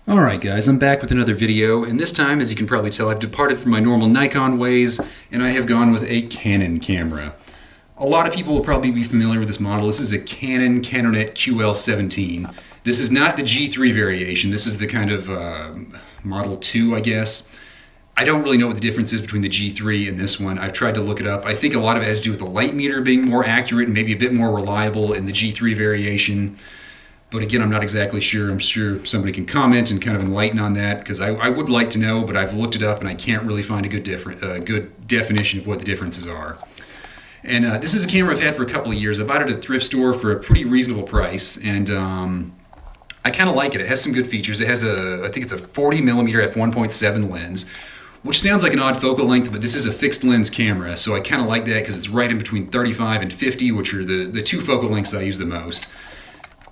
Alright guys, I'm back with another video, and this time, as you can probably tell, I've departed from my normal Nikon ways, and I have gone with a Canon camera. A lot of people will probably be familiar with this model. This is a Canon Canonet QL17. This is not the G3 variation, this is the kind of Model 2, I guess. I don't really know what the difference is between the G3 and this one. I've tried to look it up. I think a lot of it has to do with the light meter being more accurate and maybe a bit more reliable in the G3 variation. But again, I'm not exactly sure. I'm sure somebody can comment and kind of enlighten on that, because I would like to know, but I've looked it up and I can't really find a good definition of what the differences are. And this is a camera I've had for a couple of years. I bought it at a thrift store for a pretty reasonable price, and I kind of like it. It has some good features. It has I think it's a 40mm f1.7 lens, which sounds like an odd focal length, but this is a fixed lens camera, so I kind of like that because it's right in between 35 and 50, which are the two focal lengths I use the most.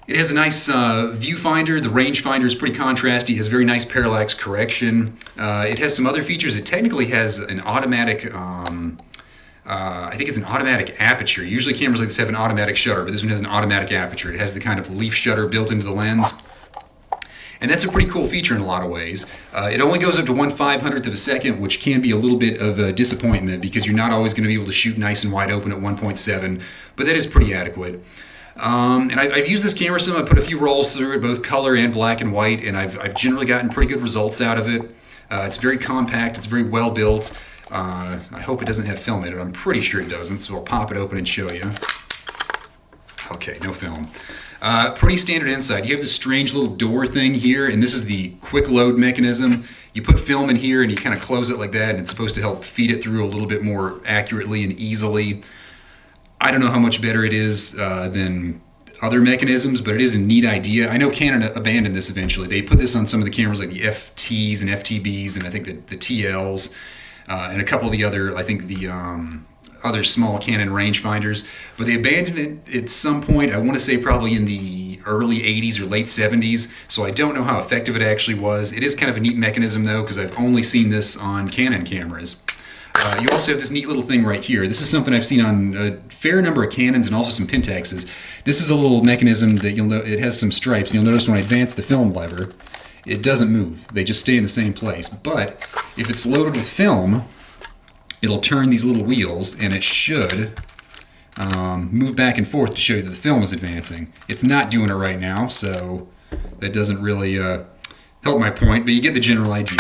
It has a nice viewfinder. The rangefinder is pretty contrasty. It has very nice parallax correction. It has some other features. It technically has an automatic, I think it's an automatic aperture. Usually cameras like this have an automatic shutter, but this one has an automatic aperture. It has the kind of leaf shutter built into the lens. And that's a pretty cool feature in a lot of ways. It only goes up to 1/500th of a second, which can be a little bit of a disappointment because you're not always going to be able to shoot nice and wide open at 1.7, but that is pretty adequate. And I've used this camera some. I put a few rolls through it, both color and black and white, and I've generally gotten pretty good results out of it. It's very compact. It's very well built. I hope it doesn't have film in it. I'm pretty sure it doesn't, so I'll pop it open and show you. Okay, no film. Pretty standard inside. You have this strange little door thing here, and this is the quick load mechanism. You put film in here and you kind of close it like that, and it's supposed to help feed it through a little bit more accurately and easily. I don't know how much better it is than other mechanisms, but it is a neat idea. I know Canon abandoned this eventually. They put this on some of the cameras like the FTs and FTBs, and I think the TLs, and a couple of the other, I think the other small Canon rangefinders. But they abandoned it at some point, I want to say probably in the early 80s or late 70s, so I don't know how effective it actually was. It is kind of a neat mechanism though, because I've only seen this on Canon cameras. You also have this neat little thing right here. This is something I've seen on a fair number of Canons and also some Pentaxes. This is a little mechanism that you'll know, it has some stripes. You'll notice when I advance the film lever, it doesn't move. They just stay in the same place. But if it's loaded with film, it'll turn these little wheels and it should move back and forth to show you that the film is advancing. It's not doing it right now, so that doesn't really help my point, but you get the general idea.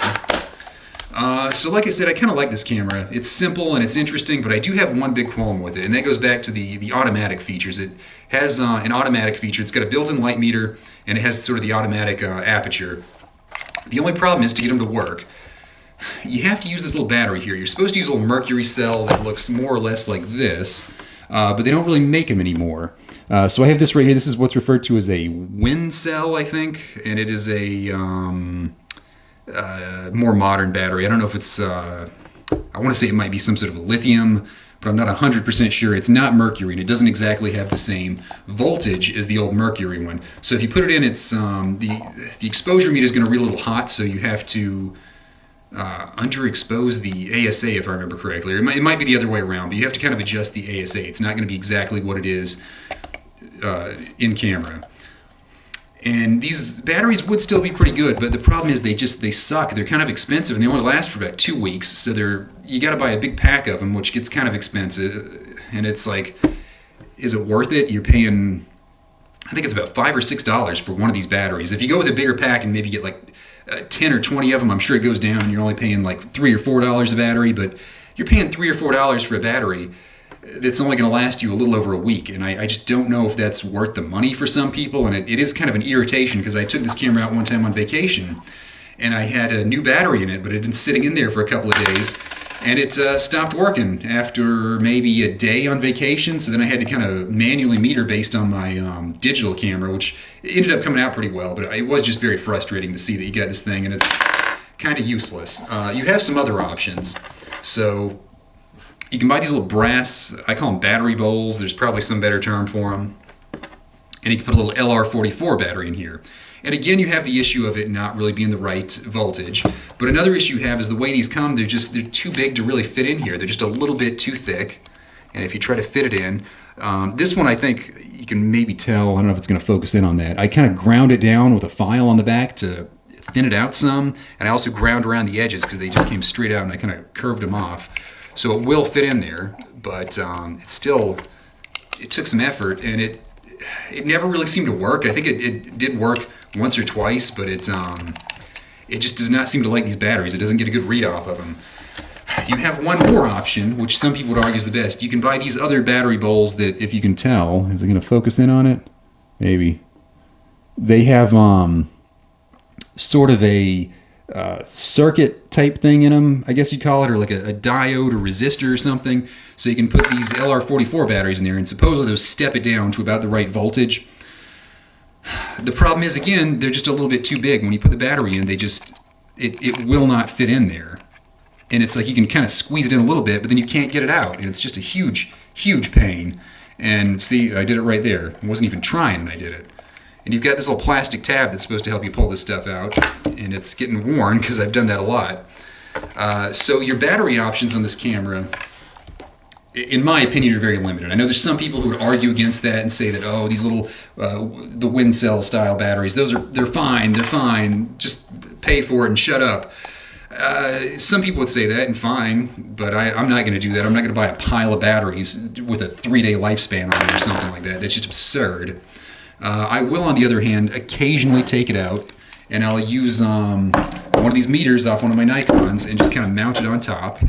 So like I said, I kind of like this camera. It's simple and it's interesting, but I do have one big qualm with it, and that goes back to the automatic features. It has an automatic feature. It's got a built-in light meter, and it has sort of the automatic aperture. The only problem is to get them to work, you have to use this little battery here. You're supposed to use a little mercury cell that looks more or less like this, but they don't really make them anymore. So I have this right here. This is what's referred to as a wind cell, I think, and it is a more modern battery. I don't know if it's, I want to say it might be some sort of lithium, but I'm not 100% sure. It's not mercury, and it doesn't exactly have the same voltage as the old mercury one. So if you put it in, it's the exposure meter is going to read a little hot, so you have to underexpose the ASA, if I remember correctly. Or it might be the other way around, but you have to kind of adjust the ASA. It's not going to be exactly what it is in camera. And these batteries would still be pretty good, but the problem is they suck. They're kind of expensive, and they only last for about 2 weeks. So you got to buy a big pack of them, which gets kind of expensive. And it's like, is it worth it? You're paying, I think it's about $5 or $6 for one of these batteries. If you go with a bigger pack and maybe get like 10 or 20 of them, I'm sure it goes down, and you're only paying like $3 or $4 a battery. But you're paying $3 or $4 for a battery that's only going to last you a little over a week, and I just don't know if that's worth the money for some people. And it is kind of an irritation, because I took this camera out one time on vacation and I had a new battery in it, but it had been sitting in there for a couple of days, and it stopped working after maybe a day on vacation. So then I had to kind of manually meter based on my digital camera, which ended up coming out pretty well, but it was just very frustrating to see that you got this thing and it's kind of useless. You have some other options. So you can buy these little brass, I call them battery bowls, there's probably some better term for them. And you can put a little LR44 battery in here. And again, you have the issue of it not really being the right voltage. But another issue you have is the way these come, they're too big to really fit in here. They're just a little bit too thick. And if you try to fit it in, this one I think you can maybe tell, I don't know if it's going to focus in on that. I kind of ground it down with a file on the back to thin it out some, and I also ground around the edges because they just came straight out and I kind of curved them off. So it will fit in there, but it took some effort, and it never really seemed to work. I think it did work once or twice, but it just does not seem to like these batteries. It doesn't get a good read off of them. You have one more option, which some people would argue is the best. You can buy these other battery bowls that, if you can tell, is it going to focus in on it? Maybe. They have sort of a circuit type thing in them, I guess you'd call it, or like a diode or resistor or something. So you can put these LR44 batteries in there, and supposedly those step it down to about the right voltage. The problem is, again, they're just a little bit too big. When you put the battery in, it will not fit in there. And it's like you can kind of squeeze it in a little bit, but then you can't get it out. And it's just a huge, huge pain. And see, I did it right there. I wasn't even trying, and I did it. And you've got this little plastic tab that's supposed to help you pull this stuff out. And it's getting worn because I've done that a lot. So your battery options on this camera, in my opinion, are very limited. I know there's some people who would argue against that and say that, oh, these little the wind cell style batteries, they're fine, just pay for it and shut up. Some people would say that, and fine, but I'm not going to do that. I'm not going to buy a pile of batteries with a 3-day lifespan on it or something like that. That's just absurd. I will, on the other hand, occasionally take it out, and I'll use one of these meters off one of my Nikons and just kind of mount it on top.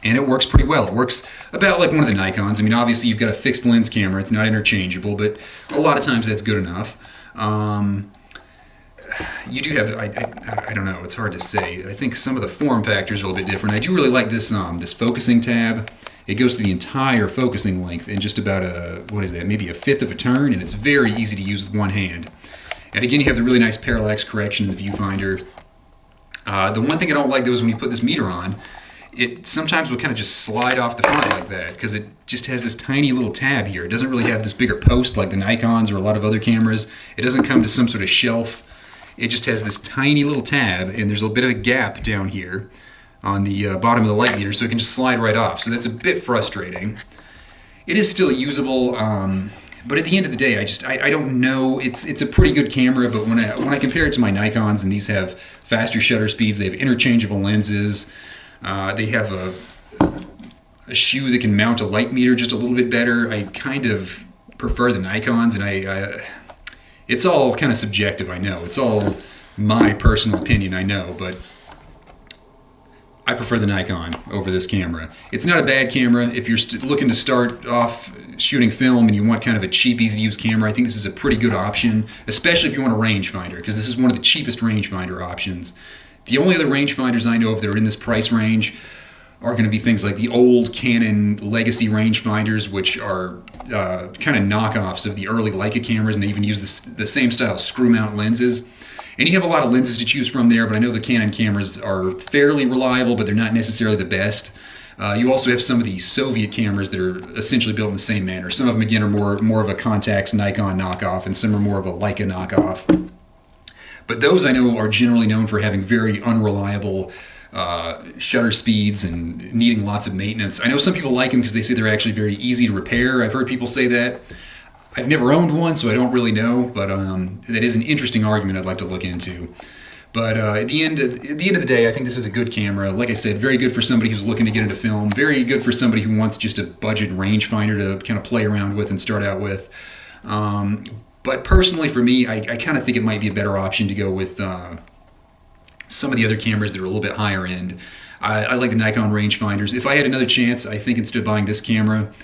And it works pretty well. It works about like one of the Nikons. I mean, obviously you've got a fixed lens camera. It's not interchangeable, but a lot of times that's good enough. You do have, I don't know, it's hard to say. I think some of the form factors are a little bit different. I do really like this this focusing tab. It goes through the entire focusing length in just about what is that, maybe a fifth of a turn, and it's very easy to use with one hand. And again, you have the really nice parallax correction in the viewfinder. The one thing I don't like, though, is when you put this meter on, it sometimes will kind of just slide off the front like that because it just has this tiny little tab here. It doesn't really have this bigger post like the Nikons or a lot of other cameras. It doesn't come to some sort of shelf. It just has this tiny little tab, and there's a bit of a gap down here on the bottom of the light meter, so it can just slide right off. So that's a bit frustrating. It is still usable, but at the end of the day, I don't know. It's a pretty good camera, but when I compare it to my Nikons, and these have faster shutter speeds, they have interchangeable lenses. They have a shoe that can mount a light meter just a little bit better. I kind of prefer the Nikons, and it's all kind of subjective, I know. It's all my personal opinion, I know, but I prefer the Nikon over this camera. It's not a bad camera. If you're looking to start off shooting film and you want kind of a cheap, easy-to-use camera, I think this is a pretty good option, especially if you want a rangefinder, because this is one of the cheapest rangefinder options. The only other rangefinders I know of that are in this price range are going to be things like the old Canon legacy rangefinders, which are kind of knockoffs of the early Leica cameras, and they even use the same style screw mount lenses. And you have a lot of lenses to choose from there, but I know the Canon cameras are fairly reliable, but they're not necessarily the best. You also have some of the Soviet cameras that are essentially built in the same manner. Some of them, again, are more of a Contax Nikon knockoff, and some are more of a Leica knockoff. But those I know are generally known for having very unreliable shutter speeds and needing lots of maintenance. I know some people like them because they say they're actually very easy to repair. I've heard people say that. I've never owned one, so I don't really know, but that is an interesting argument I'd like to look into. But at the end of the day, I think this is a good camera. Like I said, very good for somebody who's looking to get into film. Very good for somebody who wants just a budget rangefinder to kind of play around with and start out with. But personally, for me, I kind of think it might be a better option to go with some of the other cameras that are a little bit higher end. I like the Nikon rangefinders. If I had another chance, I think instead of buying this camera,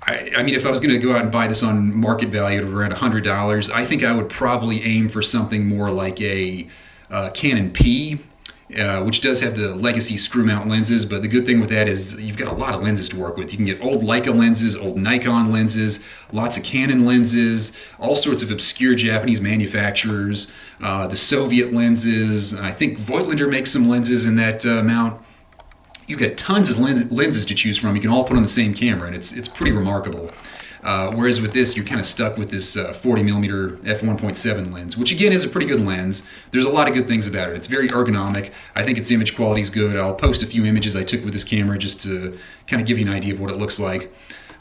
I mean, if I was going to go out and buy this on market value at around $100, I think I would probably aim for something more like a Canon P, which does have the legacy screw mount lenses, but the good thing with that is you've got a lot of lenses to work with. You can get old Leica lenses, old Nikon lenses, lots of Canon lenses, all sorts of obscure Japanese manufacturers, the Soviet lenses. I think Voigtlander makes some lenses in that mount. You've got tons of lenses to choose from. You can all put on the same camera, and it's pretty remarkable. Whereas with this, you're kind of stuck with this 40mm f1.7 lens, which again is a pretty good lens. There's a lot of good things about it. It's very ergonomic. I think its image quality is good. I'll post a few images I took with this camera just to kind of give you an idea of what it looks like.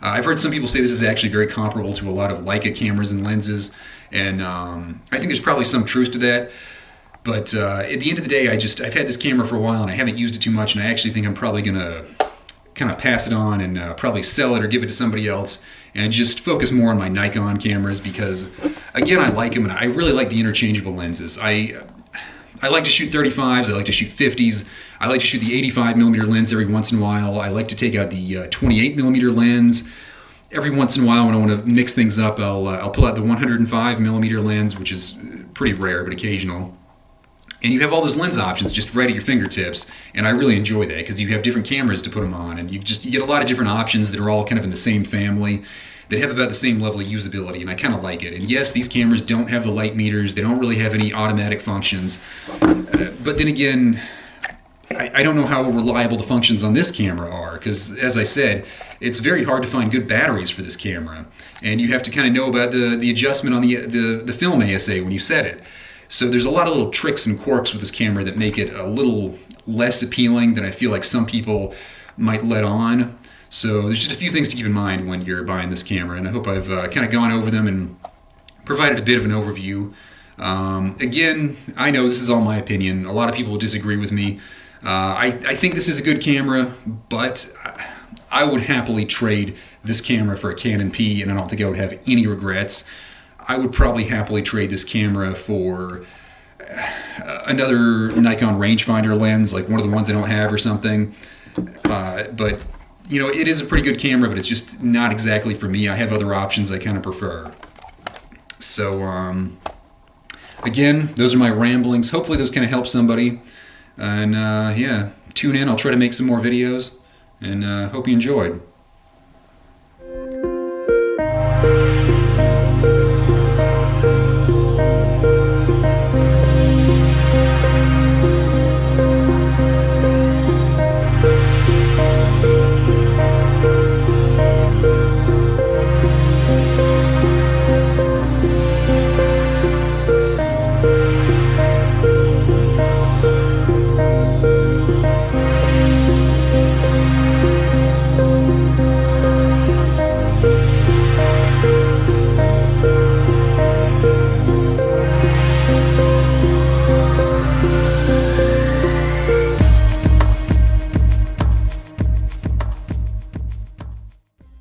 I've heard some people say this is actually very comparable to a lot of Leica cameras and lenses, and I think there's probably some truth to that. But at the end of the day, I've had this camera for a while and I haven't used it too much, and I actually think I'm probably going to kind of pass it on and probably sell it or give it to somebody else and just focus more on my Nikon cameras because, again, I like them and I really like the interchangeable lenses. I like to shoot 35s, I like to shoot 50s, I like to shoot the 85mm lens every once in a while, I like to take out the 28mm lens. Every once in a while when I want to mix things up, I'll pull out the 105mm lens, which is pretty rare but occasional. And you have all those lens options just right at your fingertips, and I really enjoy that because you have different cameras to put them on, and you get a lot of different options that are all kind of in the same family, that have about the same level of usability, and I kind of like it. And yes, these cameras don't have the light meters, they don't really have any automatic functions, but then again, I don't know how reliable the functions on this camera are, because as I said, it's very hard to find good batteries for this camera, and you have to kind of know about the adjustment on the film ASA when you set it. So there's a lot of little tricks and quirks with this camera that make it a little less appealing than I feel like some people might let on. So there's just a few things to keep in mind when you're buying this camera, and I hope I've kind of gone over them and provided a bit of an overview. Again, I know this is all my opinion. A lot of people will disagree with me. I think this is a good camera, but I would happily trade this camera for a Canon P, and I don't think I would have any regrets. I would probably happily trade this camera for another Nikon rangefinder lens, like one of the ones I don't have or something. But, you know, it is a pretty good camera, but it's just not exactly for me. I have other options I kind of prefer. So, again, those are my ramblings. Hopefully those kind of help somebody. And, yeah, tune in. I'll try to make some more videos. And hope you enjoyed.